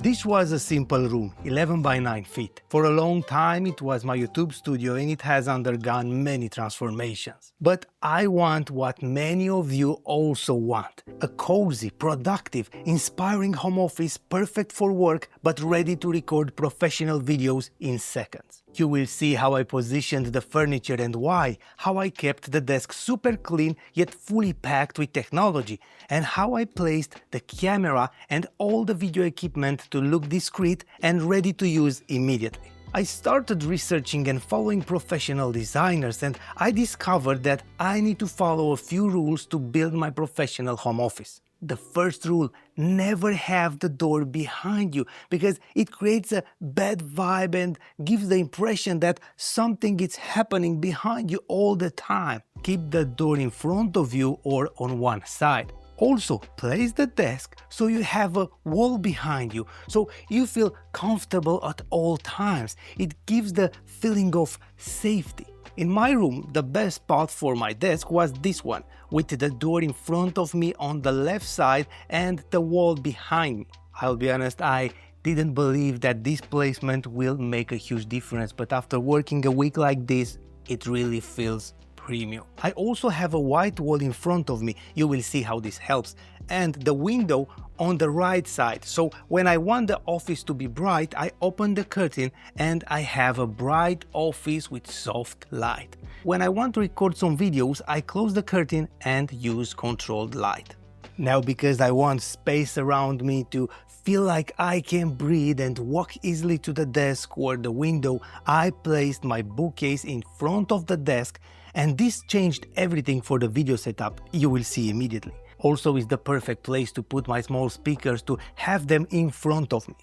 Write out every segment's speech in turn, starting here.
This was a simple room, 11 by 9 feet. For a long time it was my YouTube studio and it has undergone many transformations. But I want what many of you also want. A cozy, productive, inspiring home office perfect for work but ready to record professional videos in seconds. You will see how I positioned the furniture and why, how I kept the desk super clean yet fully packed with technology, and how I placed the camera and all the video equipment to look discreet and ready to use immediately. I started researching and following professional designers, and I discovered that I need to follow a few rules to build my professional home office. The first rule: never have the door behind you, because it creates a bad vibe and gives the impression that something is happening behind you all the time. Keep the door in front of you or on one side. Also, place the desk so you have a wall behind you, so you feel comfortable at all times. It gives the feeling of safety. In my room, the best spot for my desk was this one, with the door in front of me on the left side and the wall behind me. I'll be honest, I didn't believe that this placement will make a huge difference, but after working a week like this, it really feels premium. I also have a white wall in front of me, you will see how this helps, and the window on the right side, so when I want the office to be bright, I open the curtain and I have a bright office with soft light. When I want to record some videos, I close the curtain and use controlled light. Now, because I want space around me to feel like I can breathe and walk easily to the desk or the window, I placed my bookcase in front of the desk, and this changed everything for the video setup, you will see immediately. Also, is the perfect place to put my small speakers, to have them in front of me.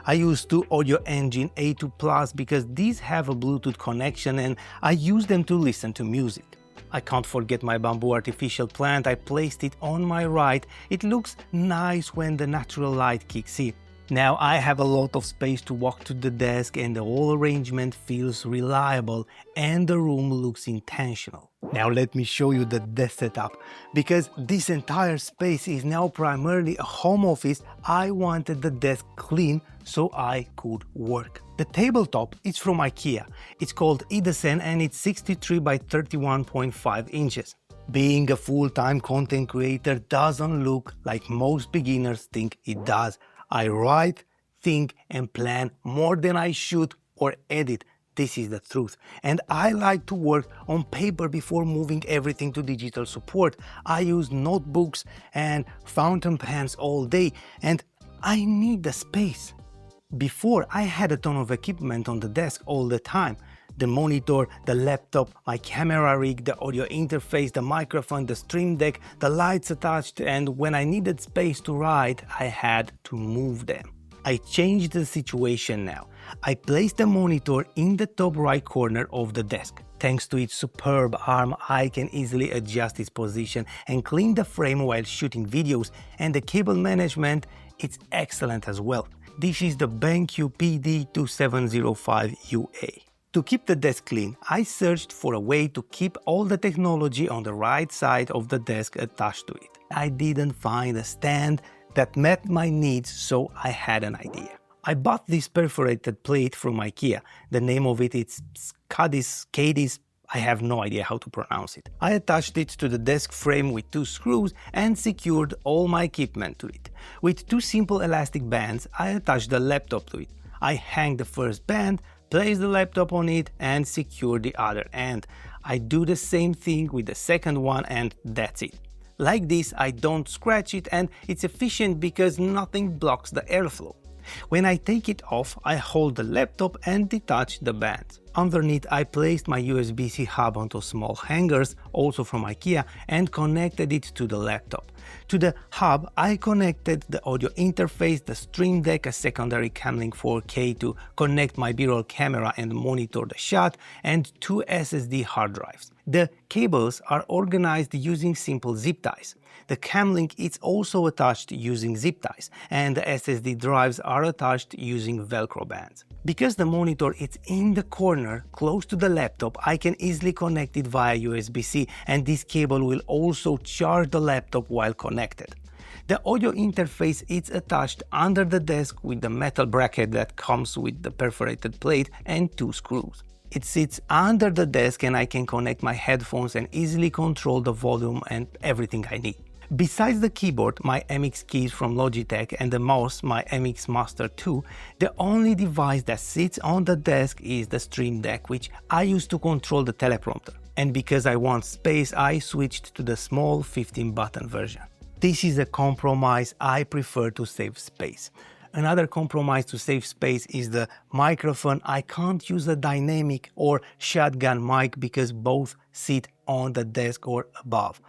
I use two Audio Engine A2 Plus because these have a Bluetooth connection and I use them to listen to music. I can't forget my bamboo artificial plant. I placed it on my right. It looks nice when the natural light kicks in. Now I have a lot of space to walk to the desk and the whole arrangement feels reliable and the room looks intentional. Now let me show you the desk setup. Because this entire space is now primarily a home office, I wanted the desk clean so I could work. The tabletop is from IKEA. It's called IDÅSEN and it's 63 by 31.5 inches. Being a full-time content creator doesn't look like most beginners think it does. I write, think and plan more than I shoot or edit. This is the truth. And I like to work on paper before moving everything to digital support. I use notebooks and fountain pens all day and I need the space. Before, I had a ton of equipment on the desk all the time. The monitor, the laptop, my camera rig, the audio interface, the microphone, the stream deck, the lights attached, and when I needed space to write, I had to move them. I changed the situation now. I placed the monitor in the top right corner of the desk. Thanks to its superb arm, I can easily adjust its position and clean the frame while shooting videos, and the cable management, it's excellent as well. This is the BenQ PD2705UA. To keep the desk clean, I searched for a way to keep all the technology on the right side of the desk attached to it. I didn't find a stand that met my needs, so I had an idea. I bought this perforated plate from IKEA. The name of it is SKÅDIS, I have no idea how to pronounce it. I attached it to the desk frame with two screws and secured all my equipment to it. With two simple elastic bands, I attached the laptop to it. I hang the first band, place the laptop on it and secure the other end. I do the same thing with the second one and that's it. Like this, I don't scratch it and it's efficient because nothing blocks the airflow. When I take it off, I hold the laptop and detach the bands. Underneath, I placed my USB-C hub onto small hangers, also from IKEA, and connected it to the laptop. To the hub, I connected the audio interface, the stream deck, a secondary Camlink 4K to connect my B-roll camera and monitor the shot, and two SSD hard drives. The cables are organized using simple zip ties. The Camlink is also attached using zip ties, and the SSD drives are attached using Velcro bands. Because the monitor is in the corner close to the laptop, I can easily connect it via USB-C, and this cable will also charge the laptop while connected. The audio interface is attached under the desk with the metal bracket that comes with the perforated plate and 2 screws. It sits under the desk and I can connect my headphones and easily control the volume and everything I need. Besides the keyboard, my MX keys from Logitech, and the mouse, my MX Master 2, the only device that sits on the desk is the Stream Deck, which I use to control the teleprompter. And because I want space, I switched to the small 15-button version. This is a compromise. I prefer to save space. Another compromise to save space is the microphone. I can't use a dynamic or shotgun mic because both sit on the desk or above.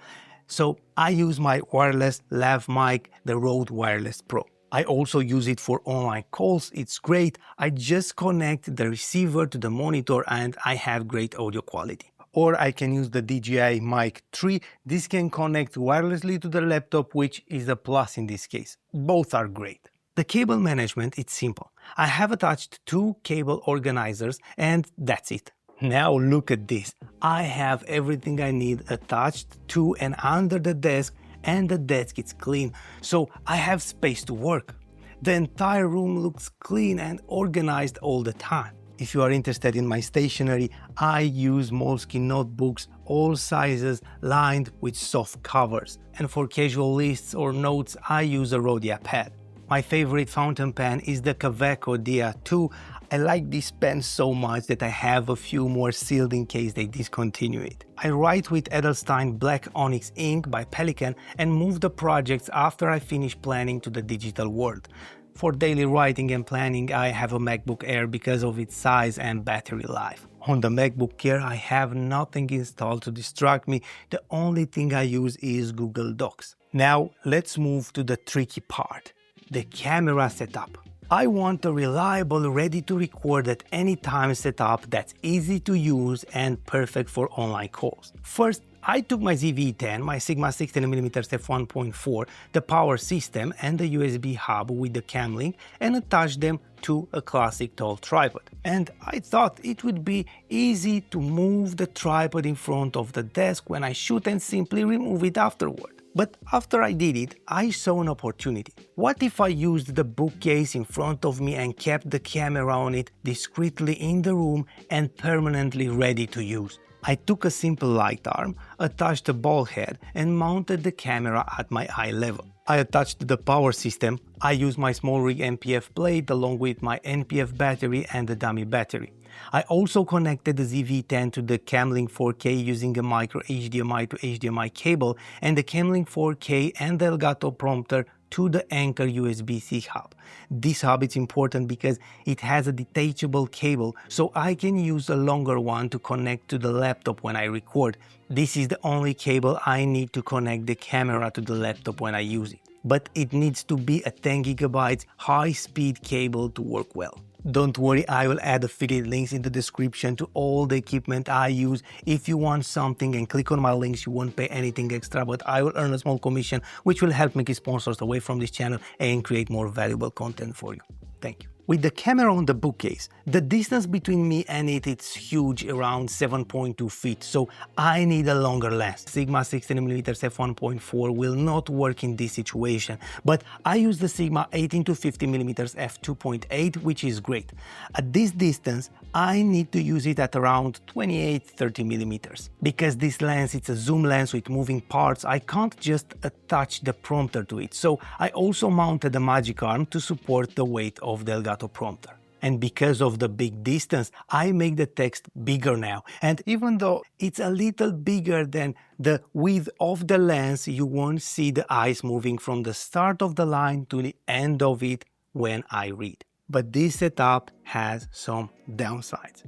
So I use my wireless lav mic, the Rode Wireless Pro. I also use it for online calls. It's great. I just connect the receiver to the monitor and I have great audio quality. Or I can use the DJI Mic 3. This can connect wirelessly to the laptop, which is a plus in this case. Both are great. The cable management is simple. I have attached 2 cable organizers and that's it. Now look at this. I have everything I need attached to and under the desk, and the desk is clean, so I have space to work. The entire room looks clean and organized all the time. If you are interested in my stationery, I use Moleskine notebooks, all sizes, lined with soft covers. And for casual lists or notes, I use a Rhodia pad. My favorite fountain pen is the Kaweco Dia 2. I like this pen so much that I have a few more sealed in case they discontinue it. I write with Edelstein Black Onyx ink by Pelikan and move the projects after I finish planning to the digital world. For daily writing and planning, I have a MacBook Air because of its size and battery life. On the MacBook Air, I have nothing installed to distract me. The only thing I use is Google Docs. Now, let's move to the tricky part. The camera setup. I want a reliable, ready to record at any time setup that's easy to use and perfect for online calls. First, I took my ZV-10, my Sigma 16mm f1.4, the power system and the USB hub with the cam link and attached them to a classic tall tripod. And I thought it would be easy to move the tripod in front of the desk when I shoot and simply remove it afterward. But after I did it, I saw an opportunity. What if I used the bookcase in front of me and kept the camera on it discreetly in the room and permanently ready to use? I took a simple light arm, attached a ball head and mounted the camera at my eye level. I attached the power system. I used my small rig NPF plate along with my NPF battery and the dummy battery. I also connected the ZV-10 to the Camlink 4K using a micro HDMI to HDMI cable and the Camlink 4K and the Elgato prompter to the Anker USB-C hub. This hub is important because it has a detachable cable, so I can use a longer one to connect to the laptop when I record. This is the only cable I need to connect the camera to the laptop when I use it. But it needs to be a 10 GB high-speed cable to work well. Don't worry, I will add affiliate links in the description to all the equipment I use. If you want something and click on my links, you won't pay anything extra, but I will earn a small commission, which will help me keep sponsors away from this channel and create more valuable content for you. Thank you. With the camera on the bookcase, the distance between me and it's huge, around 7.2 feet, so I need a longer lens. Sigma 16mm f1.4 will not work in this situation, but I use the Sigma 18-50mm f2.8, which is great. At this distance, I need to use it at around 28-30mm. Because this lens is a zoom lens with moving parts, I can't just attach the prompter to it, so I also mounted a magic arm to support the weight of the Elgato prompter. And because of the big distance, I make the text bigger now. And even though it's a little bigger than the width of the lens, you won't see the eyes moving from the start of the line to the end of it when I read. But this setup has some downsides.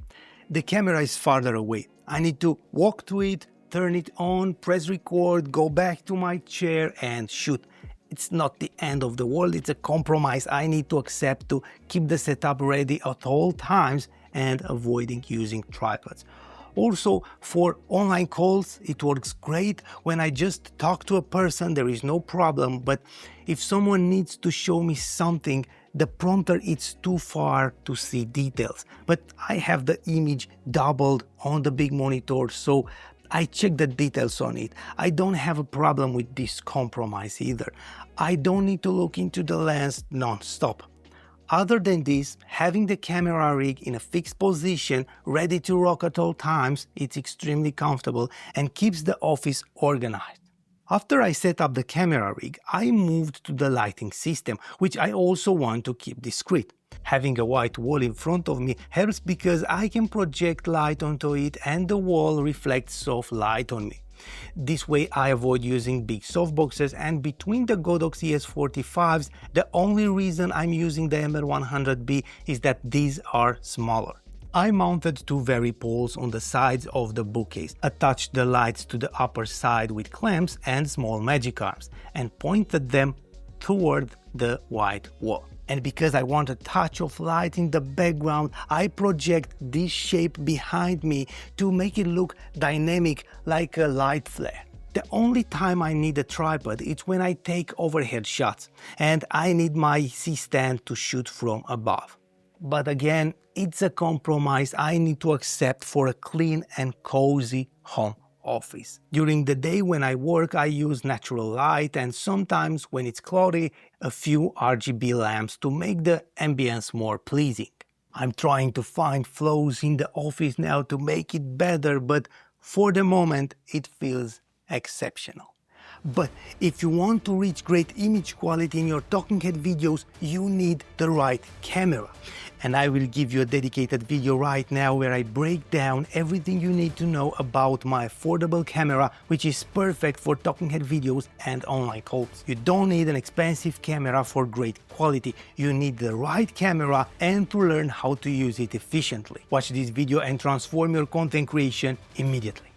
The camera is farther away. I need to walk to it, turn it on, press record, go back to my chair and shoot. It's not the end of the world, it's a compromise I need to accept to keep the setup ready at all times and avoiding using tripods. Also, for online calls, it works great. When I just talk to a person, there is no problem, but if someone needs to show me something, the prompter is too far to see details. But I have the image doubled on the big monitor, so I check the details on it. I don't have a problem with this compromise either. I don't need to look into the lens non-stop. Other than this, having the camera rig in a fixed position, ready to rock at all times, it's extremely comfortable and keeps the office organized. After I set up the camera rig, I moved to the lighting system, which I also want to keep discreet. Having a white wall in front of me helps because I can project light onto it and the wall reflects soft light on me. This way I avoid using big softboxes, and between the Godox ES45s, the only reason I'm using the ML100B is that these are smaller. I mounted two Very poles on the sides of the bookcase, attached the lights to the upper side with clamps and small magic arms, and pointed them toward the white wall. And because I want a touch of light in the background, I project this shape behind me to make it look dynamic like a light flare. The only time I need a tripod is when I take overhead shots and I need my C-stand to shoot from above. But again, it's a compromise I need to accept for a clean and cozy home office. During the day when I work, I use natural light, and sometimes when it's cloudy, a few RGB lamps to make the ambience more pleasing. I'm trying to find flaws in the office now to make it better, but for the moment it feels exceptional. But if you want to reach great image quality in your talking head videos, you need the right camera. And I will give you a dedicated video right now where I break down everything you need to know about my affordable camera, which is perfect for talking head videos and online calls. You don't need an expensive camera for great quality. You need the right camera and to learn how to use it efficiently. Watch this video and transform your content creation immediately.